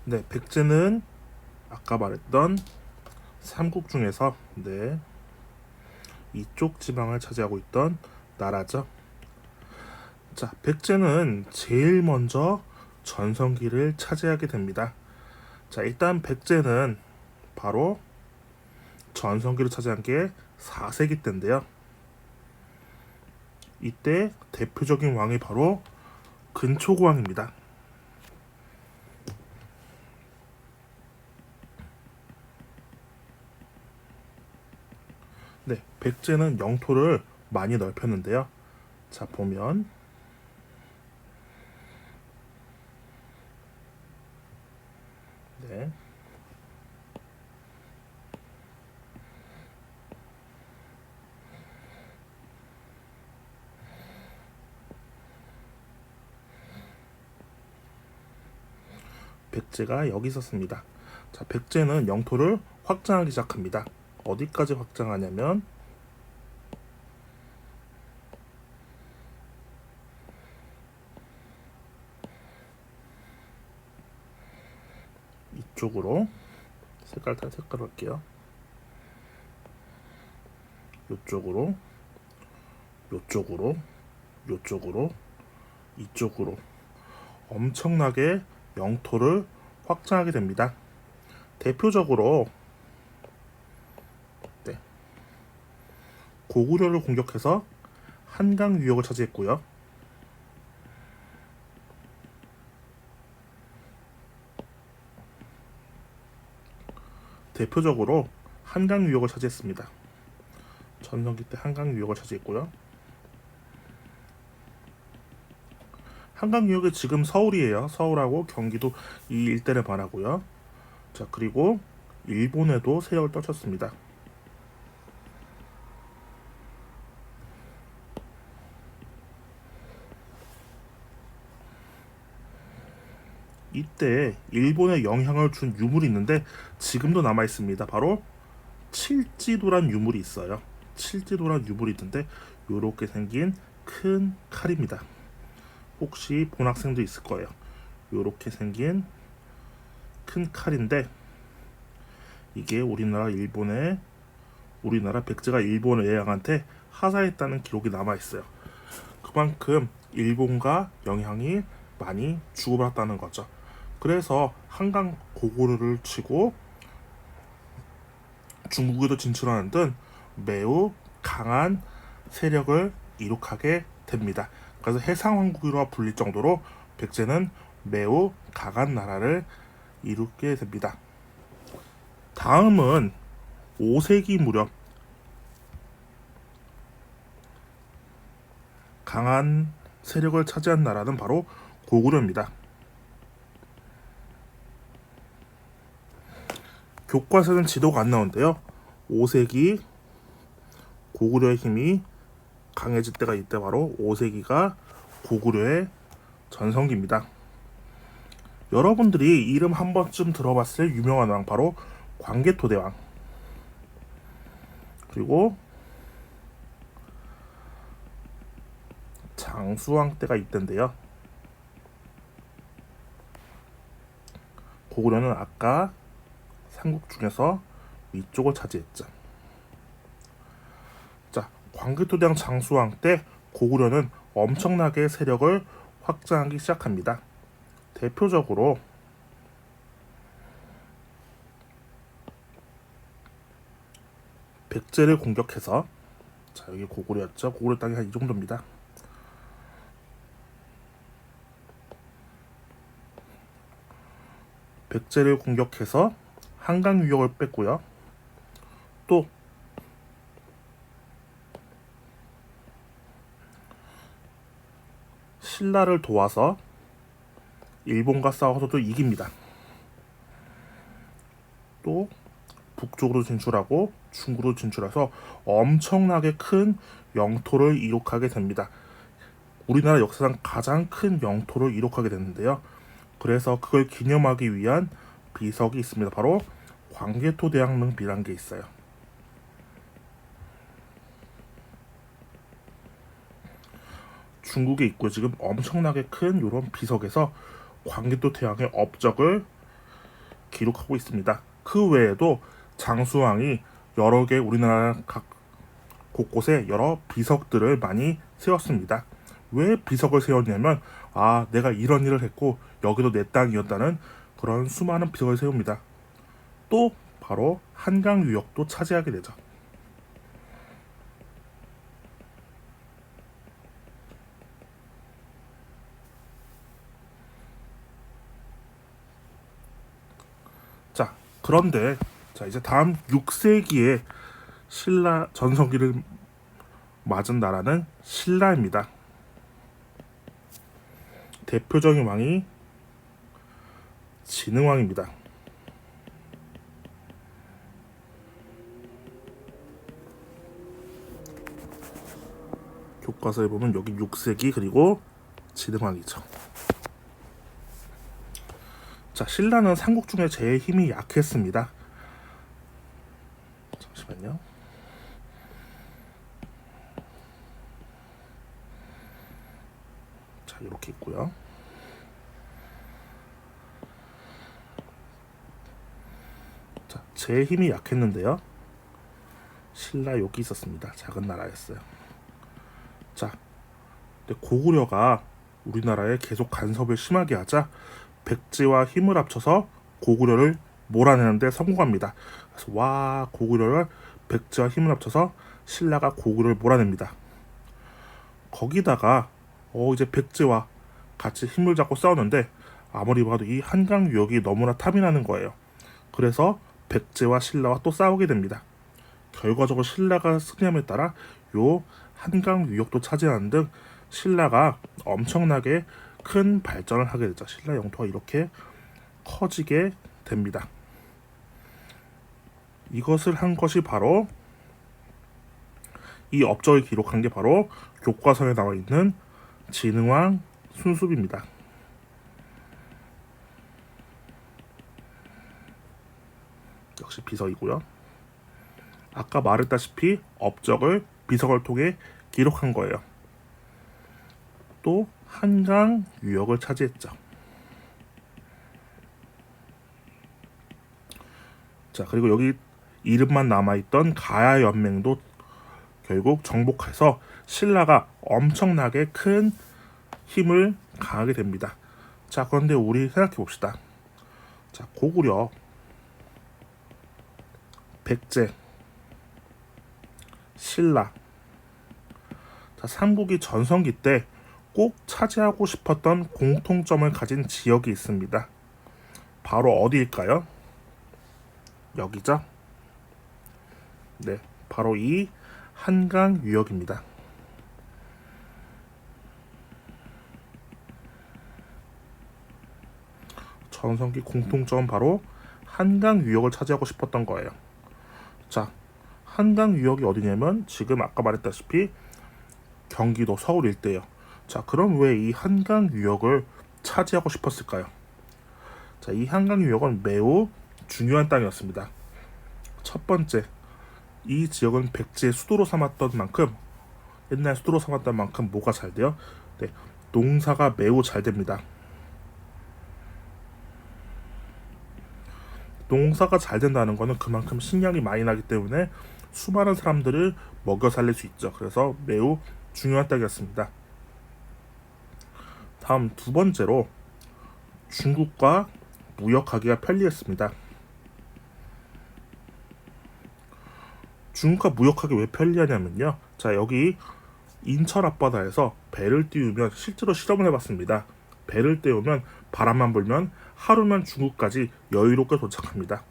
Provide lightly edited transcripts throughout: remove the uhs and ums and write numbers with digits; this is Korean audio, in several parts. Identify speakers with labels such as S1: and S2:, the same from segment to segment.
S1: 네, 백제는 아까 말했던 삼국 중에서 이쪽 지방을 차지하고 있던 나라죠. 자, 백제는 제일 먼저 전성기를 차지하게 됩니다. 자, 일단 백제는 바로 전성기를 차지한 게 4세기 때인데요. 이때 대표적인 왕이 바로 근초고왕입니다. 네, 백제는 영토를 많이 넓혔는데요. 자, 보면 네, 백제가 여기 있었습니다. 자, 백제는 영토를 확장하기 시작합니다. 어디까지 확장하냐면 이쪽으로 색깔 할게요. 이쪽으로, 이쪽으로, 이쪽으로, 이쪽으로 엄청나게 영토를 확장하게 됩니다. 대표적으로 네, 고구려를 공격해서 한강 유역을 차지했고요. 대표적으로 한강 유역을 차지했습니다. 전성기 때 한강 유역을 차지했고요. 한강 유역이 지금 서울이에요. 서울하고 경기도 이 일대를 말하고요. 자, 그리고 일본에도 세력을 떨쳤습니다. 이때 일본에 영향을 준 유물이 있는데 지금도 남아 있습니다. 바로 칠지도란 유물이 있어요. 칠지도란 유물이 있는데 이렇게 생긴 큰 칼입니다. 혹시 본 학생도 있을 거예요. 이렇게 생긴 큰 칼인데 이게 우리나라 백제가 일본 외양한테 하사했다는 기록이 남아 있어요. 그만큼 일본과 영향이 많이 주고받았다는 거죠. 그래서 한강 고구려를 치고 중국에도 진출하는 등 매우 강한 세력을 이룩하게 됩니다. 그래서 해상왕국으로 불릴 정도로 백제는 매우 강한 나라를 이루게 됩니다. 다음은 5세기 무렵 강한 세력을 차지한 나라는 바로 고구려입니다. 교과서는 지도가 안 나오는데요. 5세기 고구려의 힘이 강해질 때가 이때 바로 5세기가 고구려의 전성기입니다. 여러분들이 이름 한 번쯤 들어봤을 유명한 왕 바로 광개토대왕, 그리고 장수왕 때가 있던데요. 고구려는 아까 삼국 중에서 위쪽을 차지했죠. 자, 광개토대왕 장수왕 때 고구려는 엄청나게 세력을 확장하기 시작합니다. 대표적으로 백제를 공격해서, 자, 여기 고구려였죠. 고구려 땅이 한 이 정도입니다. 백제를 공격해서 한강 유역을 뺐고요. 또 신라를 도와서 일본과 싸워서도 이깁니다. 또 북쪽으로 진출하고 중국으로 진출해서 엄청나게 큰 영토를 이룩하게 됩니다. 우리나라 역사상 가장 큰 영토를 이룩하게 됐는데요. 그래서 그걸 기념하기 위한 비석이 있습니다. 바로 광개토대왕릉비라는 게 있어요. 중국에 있고 지금 엄청나게 큰 이런 비석에서 광개토 대왕의 업적을 기록하고 있습니다. 그 외에도 장수왕이 여러 개 우리나라 각 곳곳에 여러 비석들을 많이 세웠습니다. 왜 비석을 세웠냐면 내가 이런 일을 했고 여기도 내 땅이었다는 그런 수많은 비석을 세웁니다. 또 바로 한강 유역도 차지하게 되죠. 자, 그런데 이제 다음 6세기에 신라 전성기를 맞은 나라는 신라입니다. 대표적인 왕이 진흥왕입니다. 교과서에 보면 여기 6세기 그리고 진흥왕이죠. 자, 신라는 삼국 중에 제일 힘이 약했습니다. 잠시만요. 자, 이렇게 있고요. 자, 제일 힘이 약했는데요. 신라 여기 있었습니다. 작은 나라였어요. 자, 근데 고구려가 우리나라에 계속 간섭을 심하게 하자 백제와 힘을 합쳐서 고구려를 몰아내는데 성공합니다. 그래서 고구려를 백제와 힘을 합쳐서 신라가 고구려를 몰아냅니다. 거기다가 이제 백제와 같이 힘을 잡고 싸우는데 아무리 봐도 이 한강 유역이 너무나 탐이 나는 거예요. 그래서 백제와 신라와 또 싸우게 됩니다. 결과적으로 신라가 승리함에 따라 요 한강 유역도 차지하는 등 신라가 엄청나게 큰 발전을 하게 되죠. 신라 영토가 이렇게 커지게 됩니다. 이것을 한 것이 바로 이 업적을 기록한 게 바로 교과서에 나와 있는 진흥왕 순수비입니다. 역시 비석이고요. 아까 말했다시피 업적을 비석을 통해 기록한 거예요. 또 한강 유역을 차지했죠. 자, 그리고 여기 이름만 남아있던 가야 연맹도 결국 정복해서 신라가 엄청나게 큰 힘을 가하게 됩니다. 자, 그런데 우리 생각해 봅시다. 자, 고구려, 백제, 신라. 자, 삼국이 전성기 때 꼭 차지하고 싶었던 공통점을 가진 지역이 있습니다. 바로 어디일까요? 여기죠? 네, 바로 이 한강 유역입니다. 전성기 공통점은 바로 한강 유역을 차지하고 싶었던 거예요. 자, 한강 유역이 어디냐면 지금 아까 말했다시피 경기도 서울 일대예요. 자, 그럼 왜 이 한강 유역을 차지하고 싶었을까요? 자, 이 한강 유역은 매우 중요한 땅이었습니다. 첫 번째, 이 지역은 백제의 수도로 삼았던 만큼 옛날 수도로 삼았던 만큼 뭐가 잘 돼요? 네, 농사가 매우 잘 됩니다. 농사가 잘 된다는 것은 그만큼 식량이 많이 나기 때문에 수많은 사람들을 먹여 살릴 수 있죠. 그래서 매우 중요한 땅이었습니다. 다음 두 번째로 중국과 무역하기가 편리했습니다. 중국과 무역하기 왜 편리하냐면요. 자, 여기 인천 앞바다에서 배를 띄우면 실제로 실험을 해봤습니다. 배를 띄우면 바람만 불면 하루면 중국까지 여유롭게 도착합니다.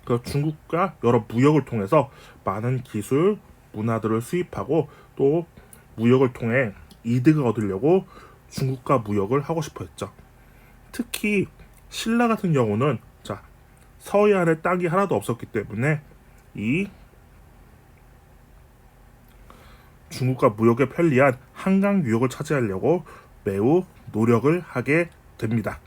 S1: 그래서 중국과 여러 무역을 통해서 많은 기술, 문화들을 수입하고 또 무역을 통해 이득을 얻으려고 중국과 무역을 하고 싶어 했죠. 특히 신라 같은 경우는 자, 서해안에 땅이 하나도 없었기 때문에 이 중국과 무역에 편리한 한강 유역을 차지하려고 매우 노력을 하게 됩니다.